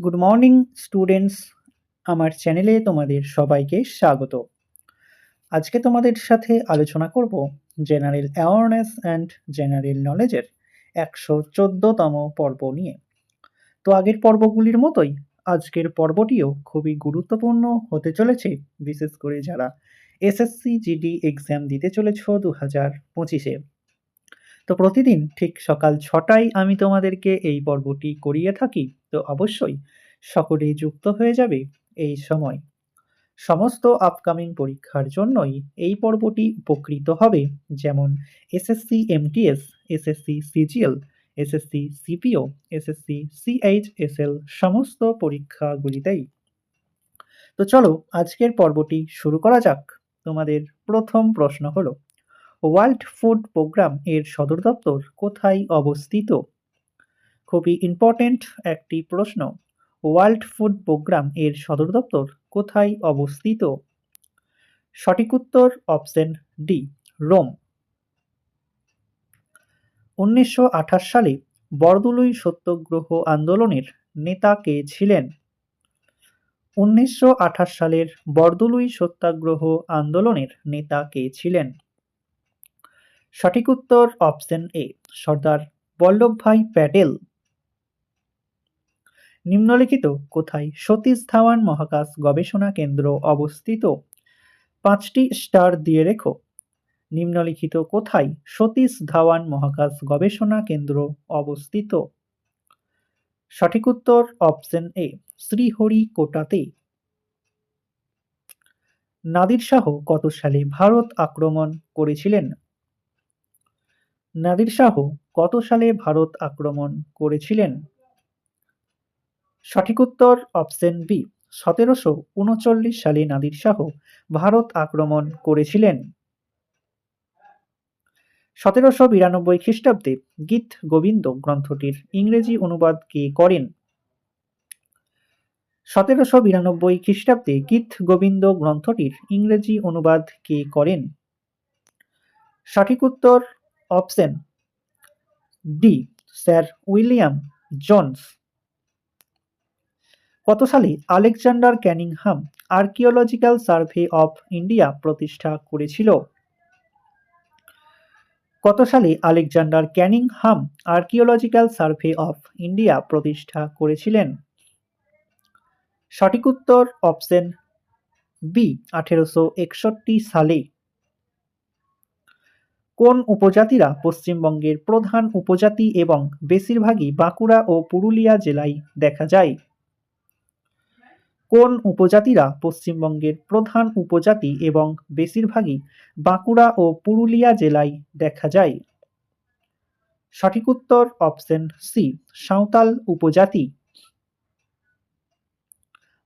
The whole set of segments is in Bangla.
গুড মর্নিং স্টুডেন্টস, আমার চ্যানেলে তোমাদের সবাইকে স্বাগত। আজকে তোমাদের সাথে আলোচনা করব জেনারেল অ্যাওয়ারনেস অ্যান্ড জেনারেল নলেজের 114তম পর্ব নিয়ে। তো আগের পর্বগুলির মতোই আজকের পর্বটিও খুবই গুরুত্বপূর্ণ হতে চলেছে, বিশেষ করে যারা এসএসসি জিডি এক্সাম দিতে চলেছ 2025-এ। তো প্রতিদিন ঠিক সকাল 6টায় আমি তোমাদেরকে এই পর্বটি করিয়ে থাকি, তো অবশ্যই সকলেই যুক্ত হয়ে যাবে এই সময়। সমস্ত আপকামিং পরীক্ষার জন্যই এই পর্বটি উপকৃত হবে, যেমন SSC MTS, SSC CGL, SSC CPO, SSC CHSL সমস্ত পরীক্ষাগুলিতেই। তো চলো আজকের পর্বটি শুরু করা যাক। তোমাদের প্রথম প্রশ্ন হলো, ওয়ার্ল্ড ফুড প্রোগ্রাম এর সদর দপ্তর কোথায় অবস্থিত? খুবই ইম্পর্টেন্ট একটি প্রশ্ন। ওয়ার্ল্ড ফুড প্রোগ্রাম এর সদর দপ্তর কোথায় অবস্থিত? সঠিক উত্তর অপশন ডি, রোম। 1928 সালে বরদলুই সত্যাগ্রহ আন্দোলনের নেতা কে ছিলেন? 1928 সালের বরদলুই সত্যাগ্রহ আন্দোলনের নেতা কে ছিলেন? সঠিক উত্তর অপশন এ, সর্দার বল্লভভাই প্যাটেল। নিম্নলিখিত কোথায় সতীশ ধাওয়ান মহাকাশ গবেষণা কেন্দ্র অবস্থিত? 5টি স্টার দিয়ে রেখো। নিম্নলিখিত কোথায় সতীশ ধাওয়ান মহাকাশ গবেষণা কেন্দ্র অবস্থিত? সঠিক উত্তর অপশন এ, শ্রীহরিকোটাতে। নাদির শাহ কত সালে ভারত আক্রমণ করেছিলেন? নাদির শাহ কত সালে ভারত আক্রমণ করেছিলেন? সঠিক উত্তর অপশন বি, 1739 সালে নাদির শাহ ভারত আক্রমণ করেছিলেন। 1792 খ্রিস্টাব্দে গীত গোবিন্দ গ্রন্থটির ইংরেজি অনুবাদ কে করেন? 1792 খ্রিস্টাব্দে গীত গোবিন্দ গ্রন্থটির ইংরেজি অনুবাদ কে করেন? সঠিক উত্তর option D, sir William Jones. কত সালে Alexander Cunningham archaeological survey of India প্রতিষ্ঠা করেছিল? কত সালে Alexander Cunningham archaeological survey of India প্রতিষ্ঠা করেছিলেন? সঠিক উত্তর অপশন বি, 1861 সালে। কোন উপজাতিরা পশ্চিমবঙ্গের প্রধান উপজাতি এবং বেশিরভাগই বাঁকুড়া ও পুরুলিয়া জেলায় দেখা যায়? কোন উপজাতিরা পশ্চিমবঙ্গের প্রধান উপজাতি এবং বেশিরভাগই বাঁকুড়া ও পুরুলিয়া জেলায় দেখা যায়? সঠিক উত্তর অপশন সি, সাঁওতাল উপজাতি।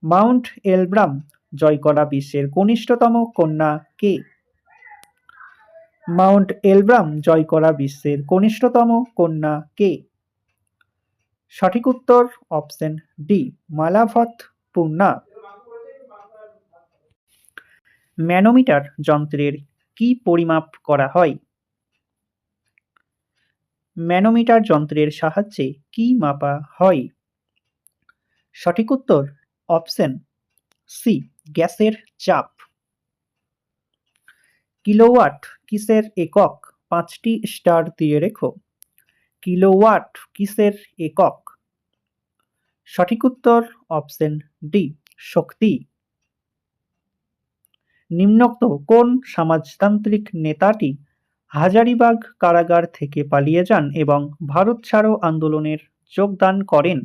মাউন্ট এলব্রাম জয় করা বিশ্বের কনিষ্ঠতম কন্যা কে? মাউন্ট এলব্রাম জয় করা বিশ্বের কনিষ্ঠতম কন্যা কে? সঠিক উত্তর অপশন ডি, মালাভট পূর্ণা। ম্যানোমিটার যন্ত্রের কি পরিমাপ করা হয়? ম্যানোমিটার যন্ত্রের সাহায্যে কি মাপা হয়? সঠিক উত্তর অপশন সি, গ্যাসের চাপ। কিলোওয়াট কিসের একক? 5টি স্টার দিয়ে রেখো। কিলোওয়াট কিসের একক? সঠিক উত্তর অপশন ডি, শক্তি। নিম্নোক্ত কোন সমাজতান্ত্রিক নেতাটি হাজারিবাগ কারাগার থেকে পালিয়ে যান এবং ভারত ছাড়ো আন্দোলনের যোগদান করেন?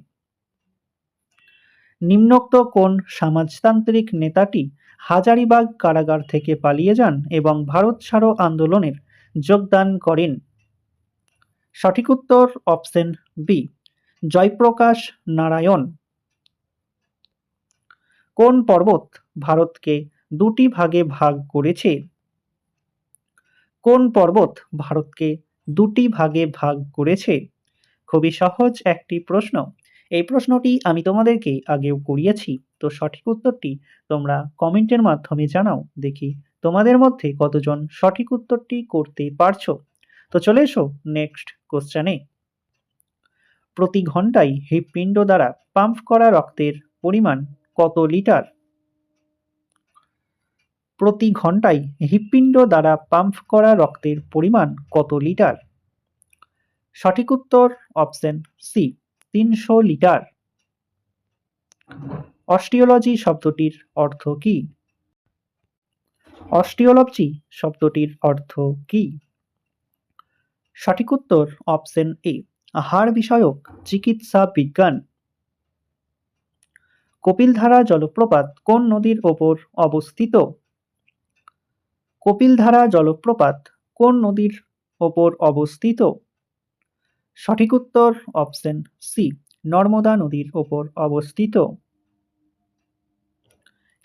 নিম্নোক্ত কোন সমাজতান্ত্রিক নেতাটি হাজারিবাগ কারাগার থেকে পালিয়ে যান এবং ভারত ছাড়ো আন্দোলনের যোগদান করেন? সঠিক উত্তর অপশন বি, জয়প্রকাশ নারায়ণ। কোন পর্বত ভারতকে দুটি ভাগে ভাগ করেছে? কোন পর্বত ভারতকে দুটি ভাগে ভাগ করেছে? খুবই সহজ একটি প্রশ্ন। এই প্রশ্নটি আমি তোমাদেরকে আগেও করিয়েছি, তো সঠিক উত্তরটি তোমরা কমেন্টের মাধ্যমে জানাও, দেখি তোমাদের মধ্যে কতজন সঠিক উত্তরটি করতে পারছো। তো চলে এসো নেক্সট কোশ্চেনে। প্রতি ঘন্টায় হৃৎপিণ্ড দ্বারা পাম্প করা রক্তের পরিমাণ কত লিটার? প্রতি ঘন্টায় হৃৎপিণ্ড দ্বারা পাম্প করা রক্তের পরিমাণ কত লিটার? সঠিক উত্তর অপশন সি, 300 লিটার। অস্টিওলজি শব্দটির অর্থ কি? অস্টিওলজি শব্দটির অর্থ কি? সঠিক উত্তর অপশন এ, হাড় বিষয়ক চিকিৎসা বিজ্ঞান। কপিলধারা জলপ্রপাত কোন নদীর ওপর অবস্থিত? কপিলধারা জলপ্রপাত কোন নদীর ওপর অবস্থিত? সঠিক উত্তর অপশন সি, নর্মদা নদীর ওপর অবস্থিত।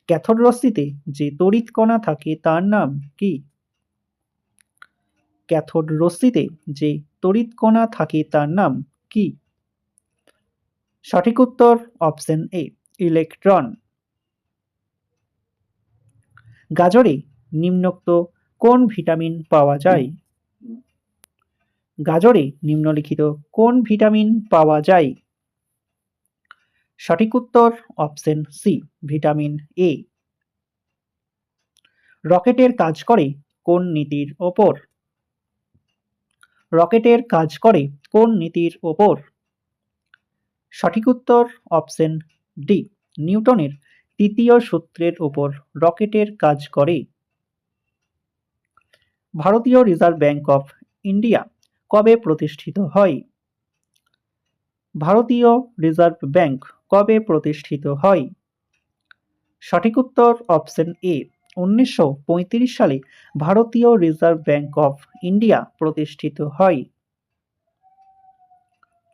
ক্যাথোড রশ্মিতে যে তড়িৎ কণা থাকে তার নাম কি? ক্যাথোড রশ্মিতে যে তড়িৎ কণা থাকে তার নাম কি? সঠিক উত্তর অপশন এ, ইলেকট্রন। গাজরে নিম্নোক্ত কোন ভিটামিন পাওয়া যায়? গাজরে নিম্নলিখিত কোন ভিটামিন পাওয়া যায়? সঠিক উত্তর অপশন সি, ভিটামিন এ। রকেটের কাজ করে কোন নীতির ওপর? রকেটের কাজ করে কোন নীতির ওপর? সঠিক উত্তর অপশন ডি, নিউটনের তৃতীয় সূত্রের ওপর রকেটের কাজ করে। ভারতীয় রিজার্ভ ব্যাংক অফ ইন্ডিয়া কবে প্রতিষ্ঠিত হয়? ভারতীয় রিজার্ভ ব্যাংক কবে প্রতিষ্ঠিত হয়? সঠিক উত্তর অপশন এ, 1935 সালে ভারতীয় রিজার্ভ ব্যাংক অফ ইন্ডিয়া প্রতিষ্ঠিত হয়।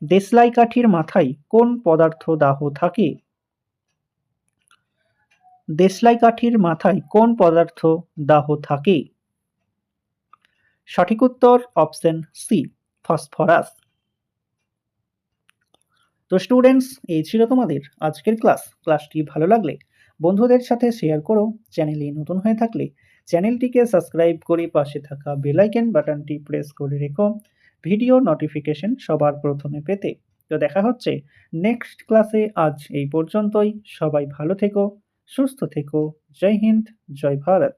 দেশলাই কাঠির মাথায় কোন পদার্থ দাহ থাকে? দেশলাই কাঠির মাথায় কোন পদার্থ দাহ থাকে? সঠিক উত্তর অপশন সি, ফসফরাস। তো স্টুডেন্টস, এই ছিল তোমাদের আজকের ক্লাসটি ভালো লাগলে বন্ধুদের সাথে শেয়ার করো। চ্যানেলে নতুন হয়ে থাকলে চ্যানেলটিকে সাবস্ক্রাইব করে পাশে থাকা বেল আইকন বাটনটি প্রেস করে রেখো ভিডিও নোটিফিকেশন সবার প্রথমে পেতে। তো দেখা হচ্ছে নেক্সট ক্লাসে। আজ এই পর্যন্তই। সবাই ভালো থেকো, সুস্থ থেকো। জয় হিন্দ, জয় ভারত।